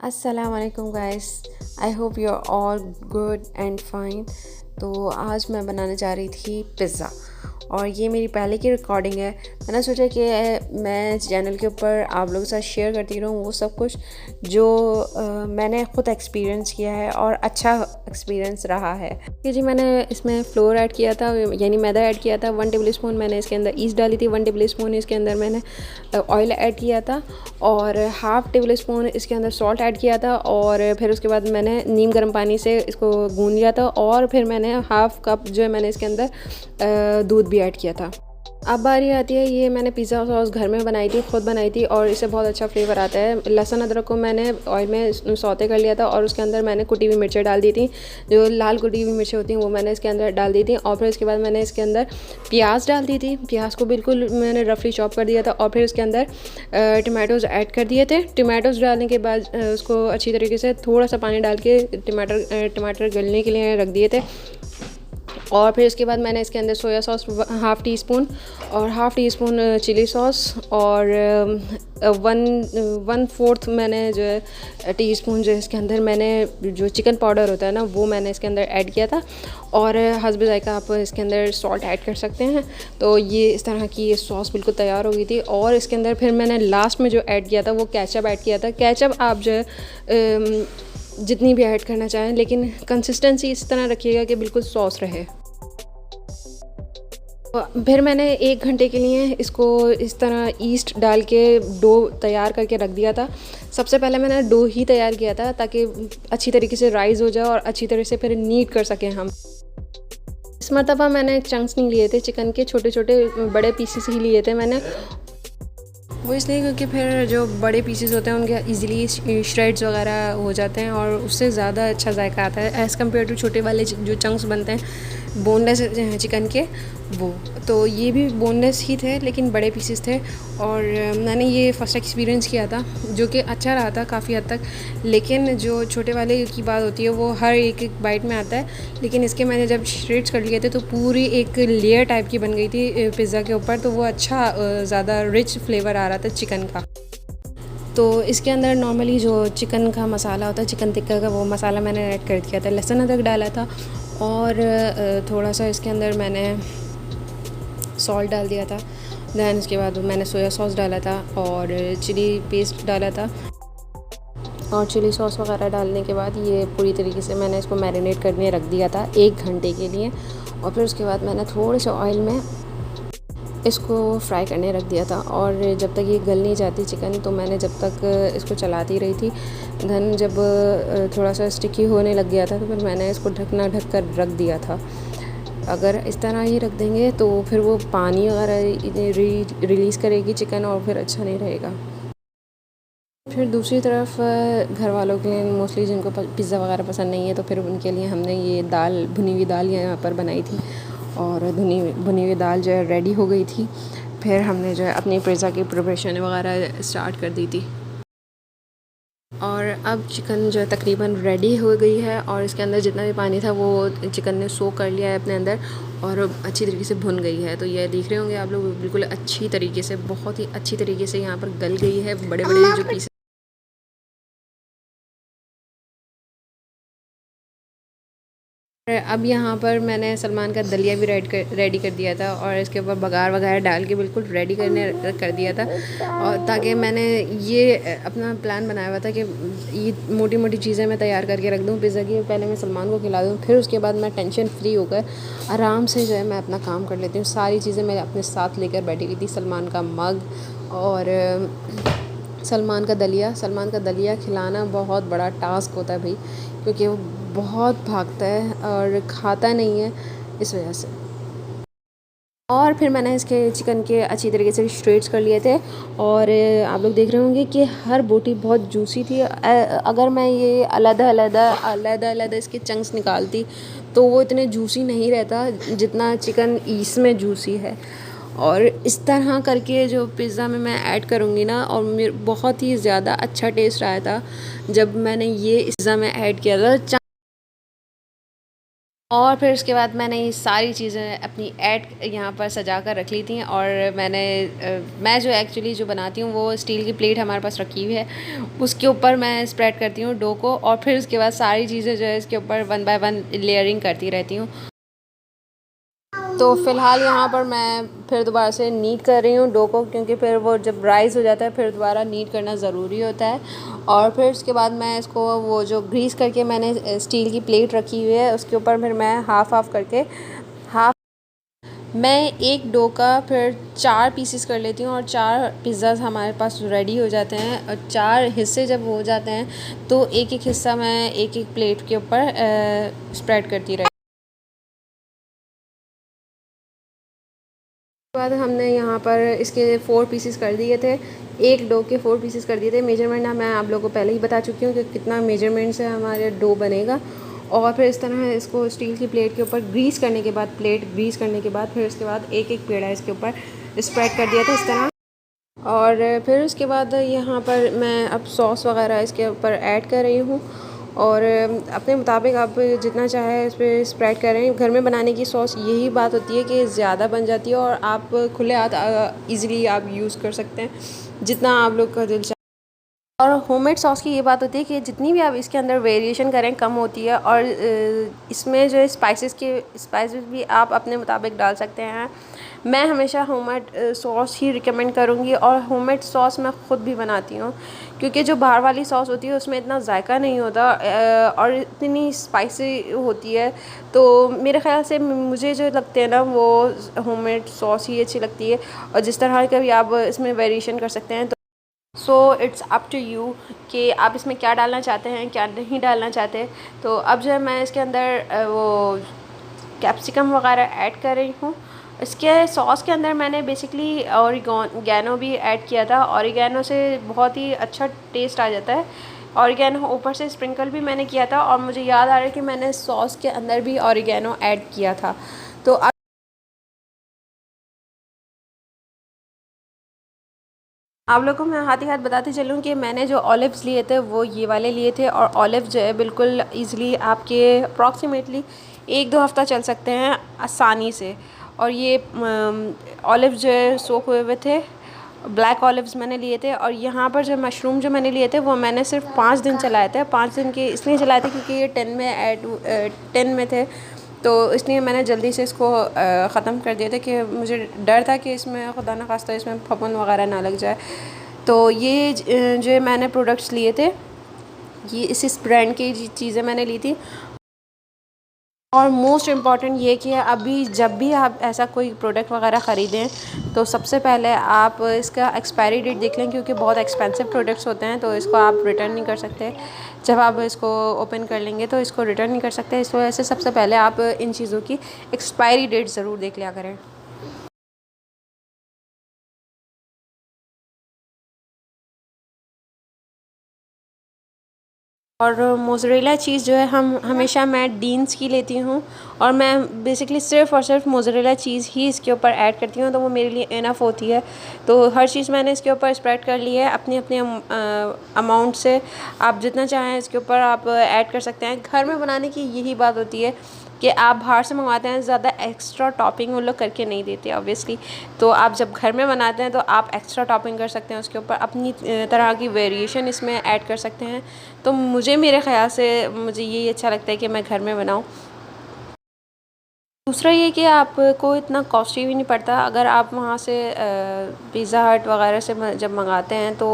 अस्सलाम वालेकुम guys. I hope you are all good and fine. तो आज मैं बनाने जा रही थी पिज़्ज़ा और ये मेरी पहले की रिकॉर्डिंग है। मैंने सोचा कि मैं चैनल के ऊपर आप लोगों के साथ शेयर करती रहूँ वो सब कुछ जो मैंने ख़ुद एक्सपीरियंस किया है और अच्छा एक्सपीरियंस रहा है। कि जी मैंने इसमें फ्लोर ऐड किया था, यानी मैदा ऐड किया था 1 टेबल स्पून। मैंने इसके अंदर ईस्ट डाली थी 1 टेबल स्पून। इसके अंदर मैंने ऑयल ऐड किया था और हाफ़ टेबल स्पून इसके अंदर सॉल्ट ऐड किया था और फिर उसके बाद मैंने नीम गर्म पानी से इसको गूंद लिया था और फिर मैंने हाफ़ कप जो है मैंने इसके अंदर दूध भी ऐड किया था। अब बारी आती है, ये मैंने पिज़्ज़ा सॉस घर में बनाई थी, ख़ुद बनाई थी और इससे बहुत अच्छा फ्लेवर आता है। लहसुन अदरक को मैंने ऑयल में सौते कर लिया था और उसके अंदर मैंने कुटी हुई मिर्चें डाल दी थी। जो लाल कुटी हुई मिर्चें होती हैं वो मैंने इसके अंदर डाल दी थी और फिर उसके बाद मैंने इसके अंदर प्याज डाल दी थी। प्याज को बिल्कुल मैंने रफली चॉप कर दिया था और फिर उसके अंदर टमाटोज़ ऐड कर दिए थे। टमाटोज़ डालने के बाद उसको अच्छी तरीके से थोड़ा सा पानी डाल के टमाटर गलने के लिए रख दिए थे और फिर उसके बाद मैंने इसके अंदर soya sauce half teaspoon और half teaspoon chilli sauce और 1/4 मैंने जो है टी स्पून जो है इसके अंदर मैंने जो चिकन पाउडर होता है ना वो मैंने इसके अंदर ऐड किया था और हस्ब ज़ायक़ा आप इसके अंदर सॉल्ट ऐड कर सकते हैं। तो ये इस तरह की ये सॉस बिल्कुल तैयार हो गई थी और इसके अंदर फिर मैंने लास्ट में जो ऐड किया था वो केचप ऐड किया था। केचप आप जो है जितनी भी ऐड करना चाहें, लेकिन कंसिस्टेंसी इस तरह रखिएगा कि बिल्कुल सॉस रहे। फिर मैंने 1 घंटे के लिए इसको इस तरह ईस्ट डाल के डो तैयार करके रख दिया था। सबसे पहले मैंने डो ही तैयार किया था ताकि अच्छी तरीके से राइज़ हो जाए और अच्छी तरह से फिर नीट कर सकें हम। इस मरतबा मैंने चंक्स नहीं लिए थे चिकन के, छोटे छोटे बड़े पीसेस ही लिए थे मैंने। वो इसलिए क्योंकि फिर जो बड़े पीसेस होते हैं उनके इजीली श्रेड्स वगैरह हो जाते हैं और उससे ज़्यादा अच्छा जायका आता है एज़ कम्पेयर टू छोटे वाले जो चंक्स बनते हैं बोनलेस चिकन के वो। तो ये भी बोनलेस ही थे लेकिन बड़े पीसेस थे और मैंने ये फ़र्स्ट एक्सपीरियंस किया था जो कि अच्छा रहा था काफ़ी हद तक। लेकिन जो छोटे वाले की बात होती है वो हर एक बाइट में आता है, लेकिन इसके मैंने जब श्रेड्स कर लिए थे तो पूरी एक लेयर टाइप की बन गई थी पिज़्ज़ा के ऊपर। तो वो अच्छा ज़्यादा रिच फ्लेवर आ रहा था चिकन का। तो इसके अंदर नॉर्मली जो चिकन का मसाला होता है चिकन टिक्का का वो मसाला मैंने ऐड कर दिया था। लहसुन अदरक डाला था और थोड़ा सा इसके अंदर मैंने सॉल्ट डाल दिया था। दैन उसके बाद मैंने सोया सॉस डाला था और चिली पेस्ट डाला था और चिली सॉस वगैरह डालने के बाद ये पूरी तरीके से मैंने इसको मैरिनेट करने रख दिया था 1 घंटे के लिए और फिर उसके बाद मैंने थोड़े से ऑयल में इसको फ्राई करने रख दिया था। और जब तक ये गल नहीं जाती चिकन तो मैंने जब तक इसको चलाती रही थी। धन जब थोड़ा सा स्टिकी होने लग गया था तो फिर मैंने इसको ढक कर रख दिया था। अगर इस तरह ही रख देंगे तो फिर वो पानी वगैरह रिलीज़ करेगी चिकन और फिर अच्छा नहीं रहेगा। फिर दूसरी तरफ घर वालों के लिए मोस्टली जिनको पिज़्ज़ा वगैरह पसंद नहीं है तो फिर उनके लिए हमने ये दाल भुनी हुई दाल यहाँ पर बनाई थी और भुनी हुई दाल जो है रेडी हो गई थी। फिर हमने जो है अपनी पिज़्ज़ा की प्रिपरेशन वगैरह स्टार्ट कर दी थी और अब चिकन जो है तकरीबन रेडी हो गई है और इसके अंदर जितना भी पानी था वो चिकन ने सोक कर लिया है अपने अंदर और अच्छी तरीके से भुन गई है। तो ये देख रहे होंगे आप लोग बिल्कुल अच्छी तरीके से, बहुत ही अच्छी तरीके से यहाँ पर गल गई है। बड़े बड़े जो पीस अब यहाँ पर मैंने सलमान का दलिया भी रेडी कर दिया था और इसके ऊपर बघार वगैरह डाल के बिल्कुल रेडी कर दिया था। और ताकि मैंने ये अपना प्लान बनाया हुआ था कि ये मोटी मोटी चीज़ें मैं तैयार करके रख दूँ पिज़्ज़ा की, पहले मैं सलमान को खिला दूँ, फिर उसके बाद मैं टेंशन फ्री होकर आराम से जो है मैं अपना काम कर लेती हूँ। सारी चीज़ें मैं अपने साथ लेकर बैठी हुई थी, सलमान का मग और सलमान का दलिया खिलाना बहुत बड़ा टास्क होता है भाई, क्योंकि वो बहुत भागता है और खाता नहीं है इस वजह से। और फिर मैंने इसके चिकन के अच्छी तरीके से स्ट्रेट्स कर लिए थे और आप लोग देख रहे होंगे कि हर बोटी बहुत जूसी थी। अगर मैं ये अलग इसके चंक्स निकालती तो वो इतने जूसी नहीं रहता जितना चिकन इसमें जूसी है। और इस तरह करके जो पिज़्ज़ा में मैं ऐड करूँगी ना, और बहुत ही ज़्यादा अच्छा टेस्ट आया था जब मैंने ये पिज़्ज़ा में ऐड किया था। और फिर उसके बाद मैंने ये सारी चीज़ें अपनी ऐड यहाँ पर सजा कर रख ली थी। और मैं जो एक्चुअली जो बनाती हूँ वो स्टील की प्लेट हमारे पास रखी हुई है, उसके ऊपर मैं स्प्रेड करती हूँ डो को, और फिर उसके बाद सारी चीज़ें जो है इसके ऊपर वन बाय वन लेयरिंग करती रहती हूँ। तो फ़िलहाल यहाँ पर मैं फिर दोबारा से नीट कर रही हूँ डो को, क्योंकि फिर वो जब राइज़ हो जाता है फिर दोबारा नीट करना ज़रूरी होता है। और फिर उसके बाद मैं इसको वो जो ग्रीस करके मैंने स्टील की प्लेट रखी हुई है उसके ऊपर फिर मैं हाफ़ करके हाफ़ मैं एक डो का फिर 4 पीसेस कर लेती हूँ, और 4 पिज़्ज़ाज़ हमारे पास रेडी हो जाते हैं। और 4 हिस्से जब हो जाते हैं तो एक-एक हिस्सा मैं एक-एक प्लेट के ऊपर स्प्रेड करती रहती हूँ। उसके बाद हमने यहाँ पर इसके 4 पीसेस कर दिए थे, एक डो के 4 पीसेस कर दिए थे। मेजरमेंट मैं आप लोगों को पहले ही बता चुकी हूँ कि कितना मेजरमेंट से हमारे डो बनेगा। और फिर इस तरह इसको स्टील की प्लेट के ऊपर ग्रीस करने के बाद, प्लेट ग्रीस करने के बाद फिर उसके बाद एक-एक पेड़ा इसके ऊपर स्प्रेड कर दिया था इस तरह। और फिर उसके बाद यहाँ पर मैं अब सॉस वगैरह इसके ऊपर ऐड कर रही हूँ, और अपने मुताबिक आप जितना चाहे इस पर स्प्रेड करें। घर में बनाने की सॉस यही बात होती है कि ज़्यादा बन जाती है, और आप खुले हाथ इजीली आप यूज़ कर सकते हैं जितना आप लोग का दिल चाहे। और होममेड सॉस की ये बात होती है कि जितनी भी आप इसके अंदर वेरिएशन करें कम होती है, और इसमें जो है स्पाइसेस भी आप अपने मुताबिक डाल सकते हैं। मैं हमेशा होममेड सॉस ही रिकमेंड करूँगी, और होममेड सॉस मैं ख़ुद भी बनाती हूँ, क्योंकि जो बाहर वाली सॉस होती है उसमें इतना जायका नहीं होता और इतनी स्पाइसी होती है। तो मेरे ख़्याल से मुझे जो लगते हैं ना वो होममेड सॉस ही अच्छी लगती है, और जिस तरह का भी आप इसमें वेरिएशन कर सकते हैं। So it's up to you कि आप इसमें क्या डालना चाहते हैं क्या नहीं डालना चाहते। तो अब जो है मैं इसके अंदर वो कैप्सिकम वगैरह ऐड कर रही हूँ। इसके सॉस के अंदर मैंने बेसिकली ऑरिगैनो भी ऐड किया था। ऑरिगैनो से बहुत ही अच्छा टेस्ट आ जाता है। ऑरिगैनो ऊपर से स्प्रिंकल भी मैंने किया था, और मुझे याद आ रहा है कि मैंने सॉस के अंदर भी ऑरिगैनो ऐड किया था। तो आप लोगों को मैं हाथ ही हाथ बताते चलूँ कि मैंने जो ऑलिव्स लिए थे वो ये वाले लिए थे, और ऑलिव जो है बिल्कुल ईज़िली आपके अप्रॉक्सीमेटली 1-2 हफ़्ता चल सकते हैं आसानी से। और ये ऑलिव जो है सोक हुए हुए थे, ब्लैक ऑलिव्स मैंने लिए थे। और यहाँ पर जो मशरूम जो मैंने लिए थे वो मैंने सिर्फ 5 दिन चलाए थे। 5 दिन के इसलिए चलाए थे क्योंकि ये 10 में थे, तो इसलिए मैंने जल्दी से इसको ख़त्म कर दिया था, कि मुझे डर था कि इसमें खुदा न खास्ता इसमें फफूंद वगैरह ना लग जाए। तो ये जो मैंने प्रोडक्ट्स लिए थे, ये इस ब्रांड की चीज़ें मैंने ली थी। और मोस्ट इम्पॉर्टेंट ये कि अभी जब भी आप ऐसा कोई प्रोडक्ट वगैरह ख़रीदें तो सबसे पहले आप इसका एक्सपायरी डेट देख लें, क्योंकि बहुत एक्सपेंसिव प्रोडक्ट्स होते हैं तो इसको आप रिटर्न नहीं कर सकते। जब आप इसको ओपन कर लेंगे तो इसको रिटर्न नहीं कर सकते। इस वजह से सबसे पहले आप इन चीज़ों की एक्सपायरी डेट ज़रूर देख लिया करें। और मोज़रेला चीज़ जो है हम हमेशा मैं डीन्स की लेती हूँ, और मैं बेसिकली सिर्फ़ और सिर्फ मोज़रेला चीज़ ही इसके ऊपर ऐड करती हूँ, तो वो मेरे लिए इनफ होती है। तो हर चीज़ मैंने इसके ऊपर स्प्रेड कर ली है अपनी अपनी अमाउंट से। आप जितना चाहें इसके ऊपर आप ऐड कर सकते हैं। घर में बनाने की यही बात होती है कि आप बाहर से मंगवाते हैं, ज़्यादा एक्स्ट्रा टॉपिंग वो लोग करके नहीं देते ऑब्वियसली। तो आप जब घर में बनाते हैं तो आप एक्स्ट्रा टॉपिंग कर सकते हैं, उसके ऊपर अपनी तरह की वेरिएशन इसमें ऐड कर सकते हैं। तो मुझे मेरे ख़्याल से मुझे यही अच्छा लगता है कि मैं घर में बनाऊँ। दूसरा ये कि आपको इतना कॉस्टली भी नहीं पड़ता अगर आप वहाँ से पिज़्ज़ा हट वगैरह से जब मंगाते हैं तो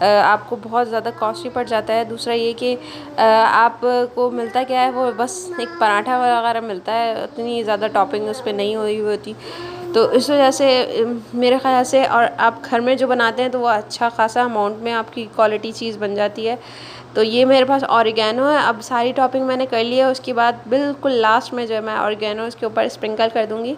आपको बहुत ज़्यादा कॉस्टली पड़ जाता है। दूसरा ये कि आपको मिलता क्या है, वो बस एक पराठा वगैरह मिलता है, उतनी ज़्यादा टॉपिंग उस पे नहीं हुई होती। तो इस वजह से मेरे ख़्याल से, और आप घर में जो बनाते हैं तो वो अच्छा ख़ासा अमाउंट में आपकी क्वालिटी चीज़ बन जाती है। तो ये मेरे पास ऑरिगैनो है। अब सारी टॉपिंग मैंने कर ली है, उसके बाद बिल्कुल लास्ट में जो है मैं ऑरिगैनो इसके ऊपर स्प्रिंकल कर दूँगी।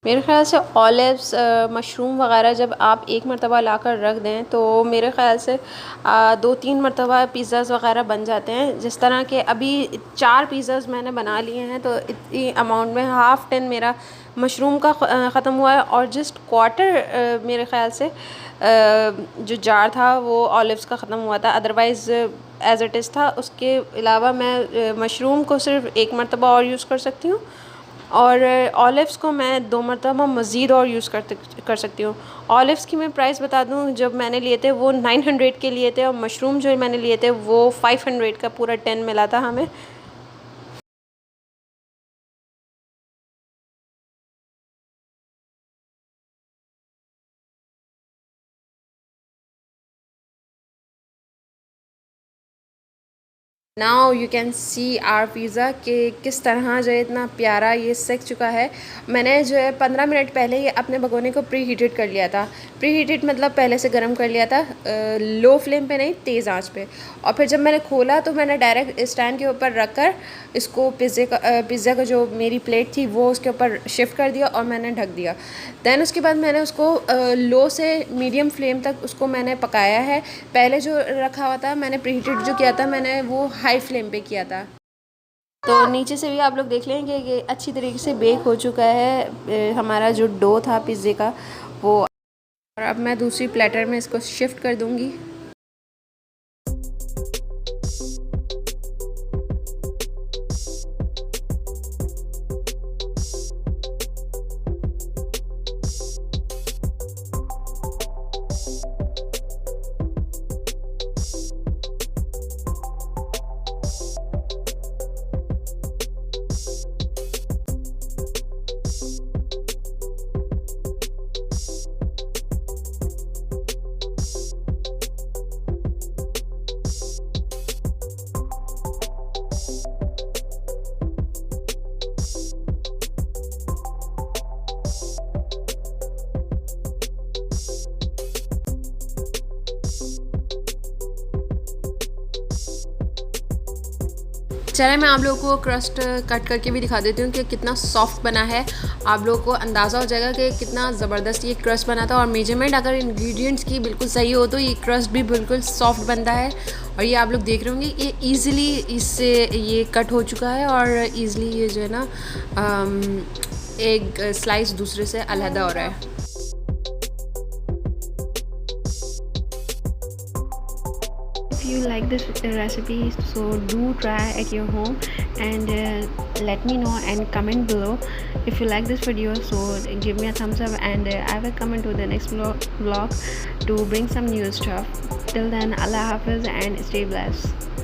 मेरे ख़्याल से ऑलिव्स मशरूम वग़ैरह जब आप एक मरतबा लाकर रख दें तो मेरे ख़्याल से 2-3 मरतबा पिज़्ज़ाज़ वग़ैरह बन जाते हैं। जिस तरह के अभी 4 पिज़्ज़ाज़ मैंने बना लिए हैं, तो इतनी अमाउंट में हाफ़ टन मेरा मशरूम का ख़त्म हुआ है, और जस्ट क्वार्टर मेरे ख़्याल से जो जार था वो ऑलिव्स का ख़त्म हुआ था। अदरवाइज़ एज़ इट इज़ था। उसके अलावा मैं मशरूम को सिर्फ एक मरतबा और यूज़ कर सकती हूँ, और ऑलिव्स को मैं 2 मरतबा मज़ीद और यूज़ कर सकती हूँ। ऑलिव्स की मैं प्राइस बता दूँ, जब मैंने लिए थे वो 900 के लिए थे, और मशरूम जो मैंने लिए थे वो 500 का पूरा 10 मिला था हमें। Now you can see our pizza कि किस तरह जो है इतना प्यारा ये सेक चुका है। मैंने जो है 15 मिनट पहले ही अपने भगोने को प्री हीटेड कर लिया था। प्री हीटेड मतलब पहले से गर्म कर लिया था, लो फ्लेम पे नहीं, तेज़ आंच पे। और फिर जब मैंने खोला तो मैंने डायरेक्ट स्टैंड के ऊपर रख कर इसको पिज़्ज़ा का जो मेरी प्लेट थी वो उसके ऊपर शिफ्ट कर दिया और मैंने ढक दिया। दैन उसके बाद मैंने उसको लो से मीडियम फ्लेम तक उसको मैंने पकाया है। पहले जो रखा हुआ था मैंने प्री हीटेड जो किया था मैंने वो हाई फ्लेम पे किया था। तो नीचे से भी आप लोग देख लेंगे कि अच्छी तरीके से बेक हो चुका है हमारा जो डो था पिज़्ज़े का वो। और अब मैं दूसरी प्लेटर में इसको शिफ्ट कर दूंगी। चलिए मैं आप लोगों को क्रस्ट कट करके भी दिखा देती हूँ कि कितना सॉफ्ट बना है। आप लोगों को अंदाज़ा हो जाएगा कि कितना ज़बरदस्त ये क्रस्ट बना था। और मेजरमेंट अगर इंग्रेडिएंट्स की बिल्कुल सही हो तो ये क्रस्ट भी बिल्कुल सॉफ्ट बनता है। और ये आप लोग देख रहे होंगे ये ईज़िली इससे ये कट हो चुका है, और ईज़िली ये जो है ना एक स्लाइस दूसरे से अलहदा हो रहा है। If you like this recipe, so do try at your home, and let me know and comment below. If you like this video, so give me a thumbs up, and I will come into the next vlog to bring some new stuff. Till then, Allah Hafiz and stay blessed.